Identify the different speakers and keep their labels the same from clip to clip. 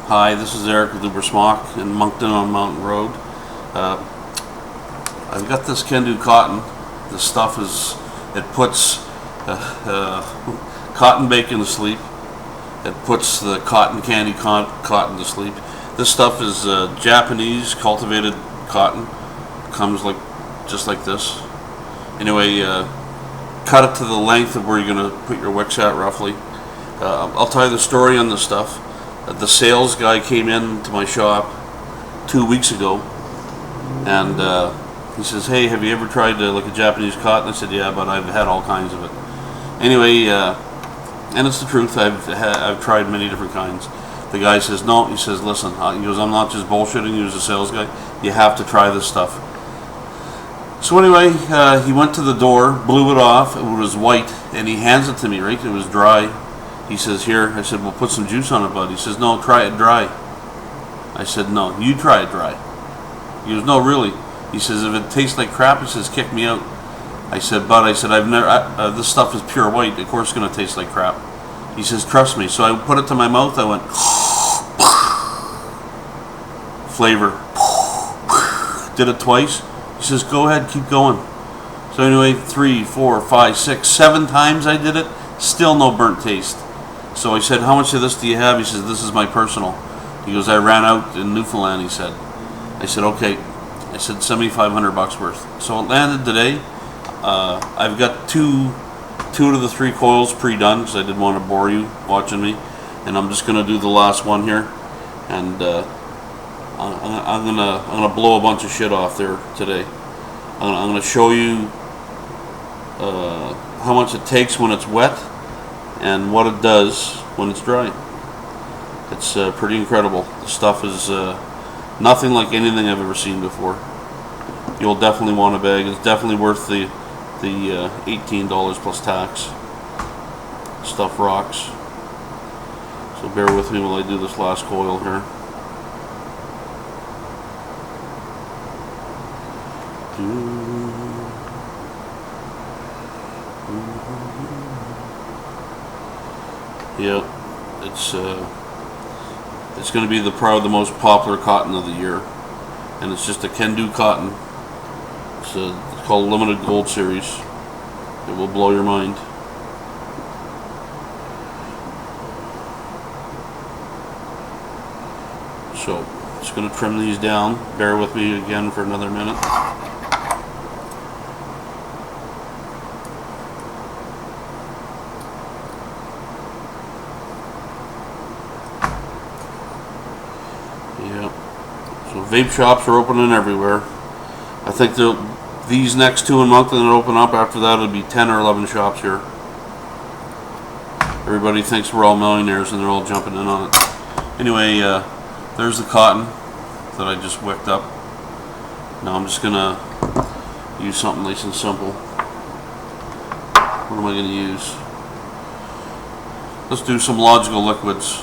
Speaker 1: Hi, this is Eric with Ubersmoq in Moncton on Mountain Road. I've got this Kendo cotton. This stuff it puts cotton bacon to sleep. It puts the cotton candy cotton to sleep. This stuff is Japanese cultivated cotton. Comes just like this. Anyway, cut it to the length of where you're going to put your wicks at roughly. I'll tell you the story on this stuff. The sales guy came into my shop 2 weeks ago, and he says, "Hey, have you ever tried like a Japanese cotton?" I said, "Yeah, but I've had all kinds of it." Anyway, and it's the truth. I've tried many different kinds. The guy says, "No," he says, "Listen," he goes, "I'm not just bullshitting you as a sales guy. You have to try this stuff." So anyway, he went to the door, blew it off. It was white, and he hands it to me. Right, it was dry. He says, "Here." I said, "Well, put some juice on it, bud." He says, "No, try it dry." I said, "No, you try it dry." He goes, "No, really." He says, "If it tastes like crap," he says, "kick me out." I said, "Bud," I said, "I've never. This stuff is pure white. Of course, it's gonna taste like crap." He says, "Trust me." So I put it to my mouth. I went flavor. Did it twice. He says, "Go ahead, keep going." So anyway, 3, 4, 5, 6, 7 times I did it. Still no burnt taste. So I said, "How much of this do you have?" He says, "This is my personal." He goes, "I ran out in Newfoundland," he said. I said, "Okay." I said, "Send me $500 worth." So it landed today. I've got two of the 3 coils pre-done because I didn't want to bore you watching me. And I'm just going to do the last one here. And I'm gonna blow a bunch of shit off there today. I'm gonna show you how much it takes when it's wet and what it does when it's dry. It's pretty incredible. The stuff is nothing like anything I've ever seen before. You'll definitely want a bag. It's definitely worth the $18 plus tax. Stuff rocks. So bear with me while I do this last coil here. Yeah, it's going to be probably the most popular cotton of the year, and it's just a Kendo cotton. It's called Limited Gold Series. It will blow your mind. So, just going to trim these down. Bear with me again for another minute. Yeah. So vape shops are opening everywhere. I think these next 2 in Moncton will open up. After that, it'll be 10 or 11 shops here. Everybody thinks we're all millionaires and they're all jumping in on it. Anyway, there's the cotton that I just wicked up. Now I'm just gonna use something nice and simple. What am I gonna use? Let's do some logical liquids.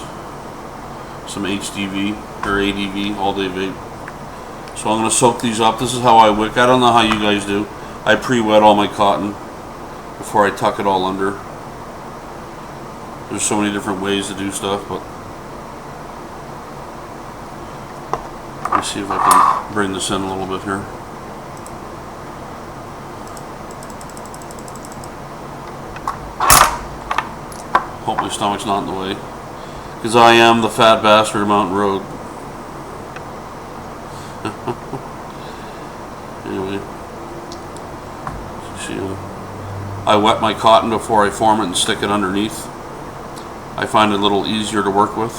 Speaker 1: Some HDV or ADV, all day vape. So I'm going to soak these up. This is how I wick. I don't know how you guys do. I pre-wet all my cotton before I tuck it all under. There's so many different ways to do stuff, but let me see if I can bring this in a little bit here. Hope my stomach's not in the way, because I am the fat bastard of Mountain Road. Anyway, see, I wet my cotton before I form it and stick it underneath. I find it a little easier to work with.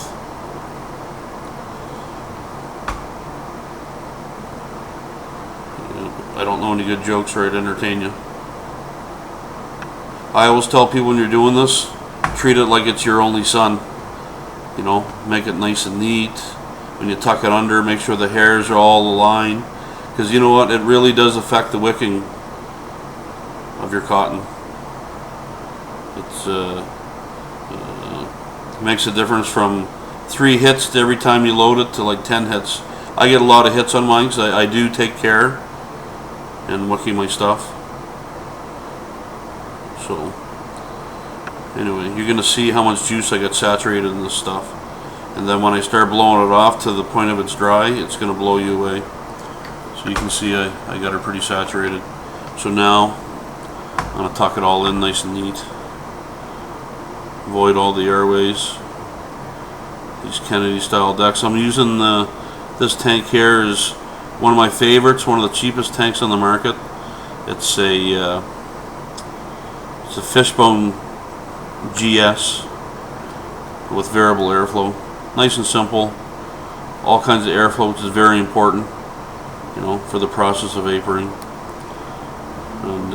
Speaker 1: I don't know any good jokes or I'd entertain you. I always tell people when you're doing this, treat it like it's your only son. You know, make it nice and neat. When you tuck it under, make sure the hairs are all aligned. Because you know what? It really does affect the wicking of your cotton. It makes a difference from 3 hits to every time you load it to like 10 hits. I get a lot of hits on mine because I do take care in wicking my stuff. So anyway, you're going to see how much juice I got saturated in this stuff. And then when I start blowing it off to the point of it's dry, it's going to blow you away. So you can see I got her pretty saturated. So now I'm going to tuck it all in nice and neat. Avoid all the airways. These Kennedy style decks. I'm using this tank here is one of my favorites, one of the cheapest tanks on the market. It's a Fishbone GS with variable airflow. Nice and simple. All kinds of airflow, which is very important, you know, for the process of vaporing. And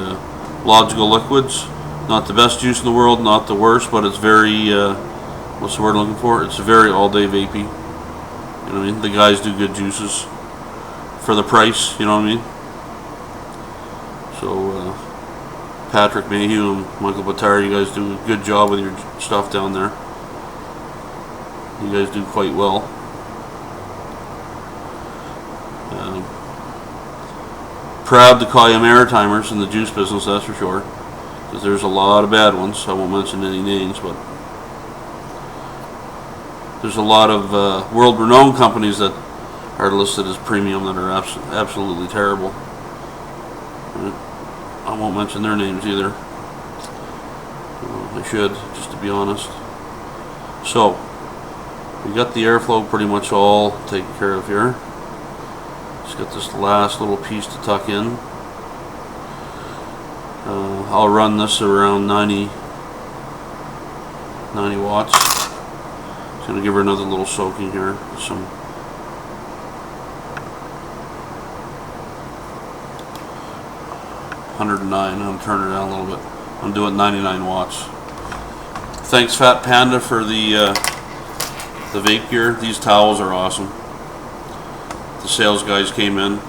Speaker 1: logical liquids, not the best juice in the world, not the worst, but it's very what's the word I'm looking for? It's very all-day vapey. You know what I mean? The guys do good juices for the price. You know what I mean? So Patrick Mayhew and Michael Batar, you guys do a good job with your stuff down there. You guys do quite well. Proud to call you Maritimers in the juice business, that's for sure. Because there's a lot of bad ones. I won't mention any names, but there's a lot of world-renowned companies that are listed as premium that are absolutely terrible. I won't mention their names either. I should, just to be honest. So, we got the airflow pretty much all taken care of here. Just got this last little piece to tuck in. I'll run this around 90 watts. Just gonna give her another little soaking here. Some 109. I'm gonna turn it down a little bit. I'm doing 99 watts. Thanks, Fat Panda, for the vape gear. These towels are awesome. The sales guys came in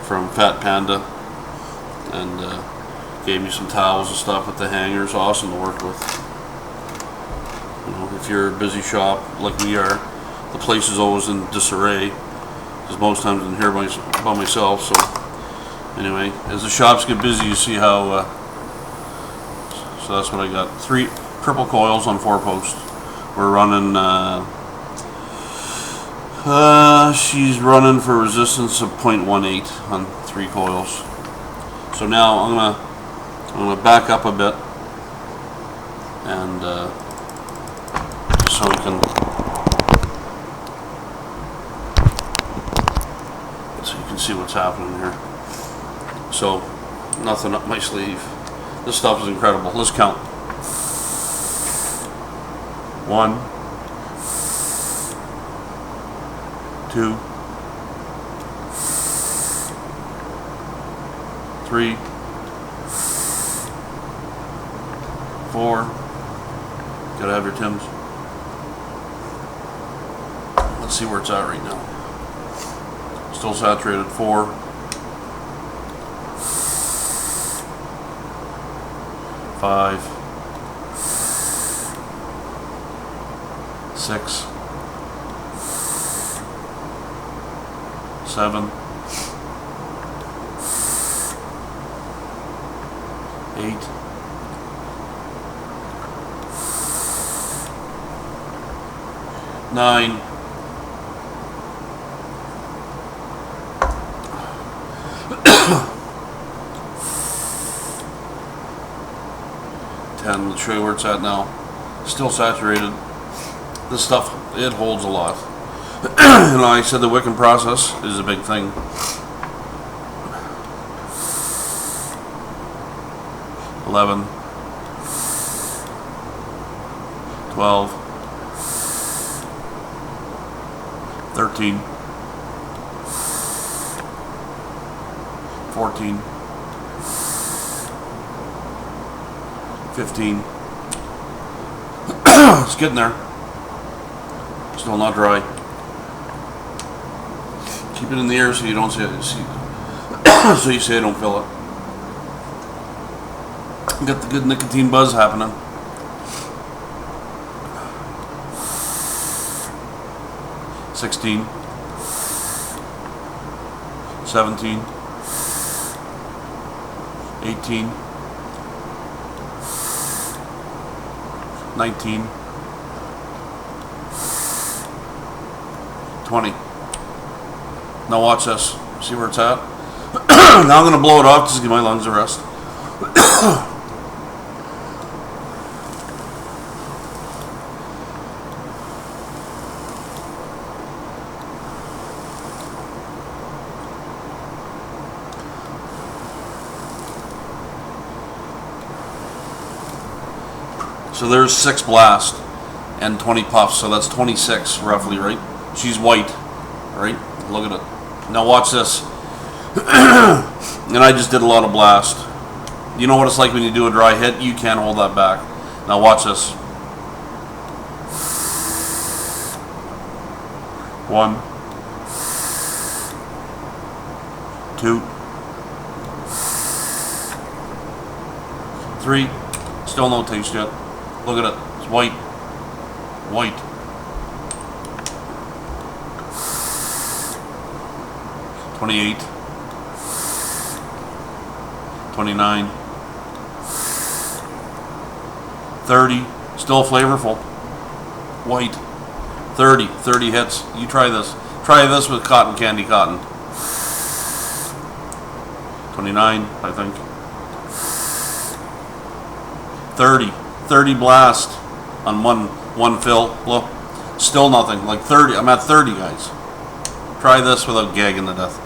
Speaker 1: from Fat Panda and gave me some towels and stuff with the hangers. Awesome to work with. You know, if you're a busy shop like we are, the place is always in disarray because most times I'm here by myself. So anyway, as the shops get busy, you see how. So that's what I got. 3 triple coils on 4 posts. We're running. She's running for resistance of 0.18 on 3 coils. So now I'm gonna back up a bit and just so we can see what's happening here. So nothing up my sleeve. This stuff is incredible. Let's count. 1, 2, 3, 4. Gotta have your Tims. Let's see where it's at right now. Still saturated. 4, 5, 6, 7, 8, 9, 10. Let's show you where it's at now. Still saturated. This stuff, it holds a lot. You know, I said the wicking process is a big thing. 11, 12, 13, 14, 15. It's getting there. Still not dry. Keep it in the air so you don't see it. So you say I don't feel it. Got the good nicotine buzz happening. $16, 17, 18, 19, 20. Now watch this. See where it's at? Now I'm going to blow it off just to give my lungs a rest. So there's 6 blast and 20 puffs, so that's 26 roughly, right? She's white, right? Look at it. Now watch this. And I just did a lot of blast. You know what it's like when you do a dry hit? You can't hold that back. Now watch this. 1, 2, 3. Still no taste yet. Look at it. It's white. White. 28. 29. 30. Still flavorful. White. 30. 30 hits. You try this. Try this with cotton candy cotton. 29, I think. 30. 30 blast on one fill. Look, still nothing. Like 30. I'm at 30, guys. Try this without gagging to death.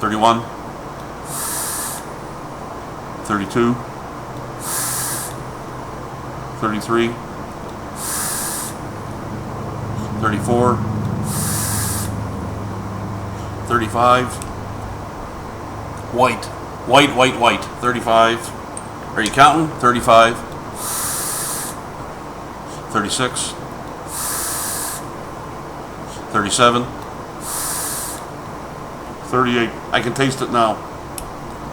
Speaker 1: 31. 32. 33. 34. 35. White. White, white, white. 35. Are you counting? 35. 36. 37. 38. I can taste it now.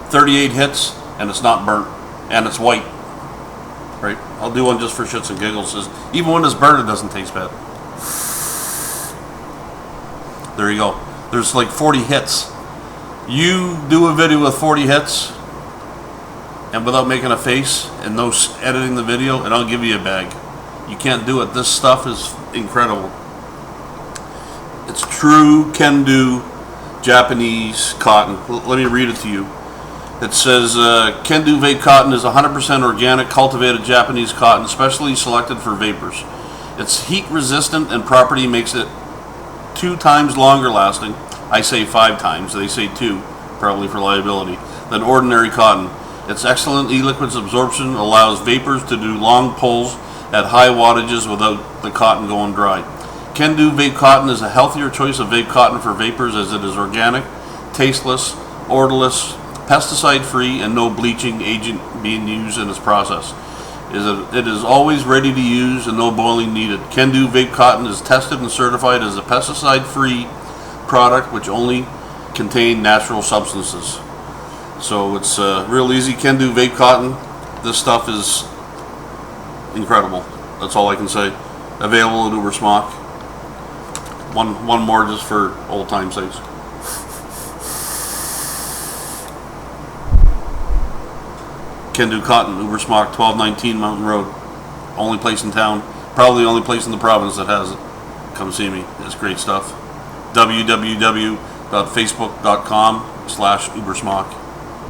Speaker 1: 38 hits, and it's not burnt, and it's white. Right? I'll do one just for shits and giggles. Even when it's burnt, it doesn't taste bad. There you go. There's like 40 hits. You do a video with 40 hits, and without making a face and no editing the video, and I'll give you a bag. You can't do it. This stuff is incredible. It's true Kendo Japanese cotton. Let me read it to you. It says, Kendo vape cotton is 100% organic, cultivated Japanese cotton, specially selected for vapors. It's heat resistant, and property makes it 2 times longer lasting. I say 5 times, they say 2, probably for liability, than ordinary cotton. Its excellent e-liquids absorption allows vapors to do long pulls at high wattages without the cotton going dry. Kendo vape cotton is a healthier choice of vape cotton for vapors, as it is organic, tasteless, odorless, pesticide-free, and no bleaching agent being used in its process. It is always ready to use and no boiling needed. Kendo vape cotton is tested and certified as a pesticide-free product which only contain natural substances. So it's real easy. Kendo vape cotton. This stuff is incredible. That's all I can say. Available at Ubersmoq. One more just for old time's sake. Kendo cotton, Ubersmoq, 1219 Mountain Road. Only place in town. Probably the only place in the province that has it. Come see me. It's great stuff. www.facebook.com/Ubersmoq.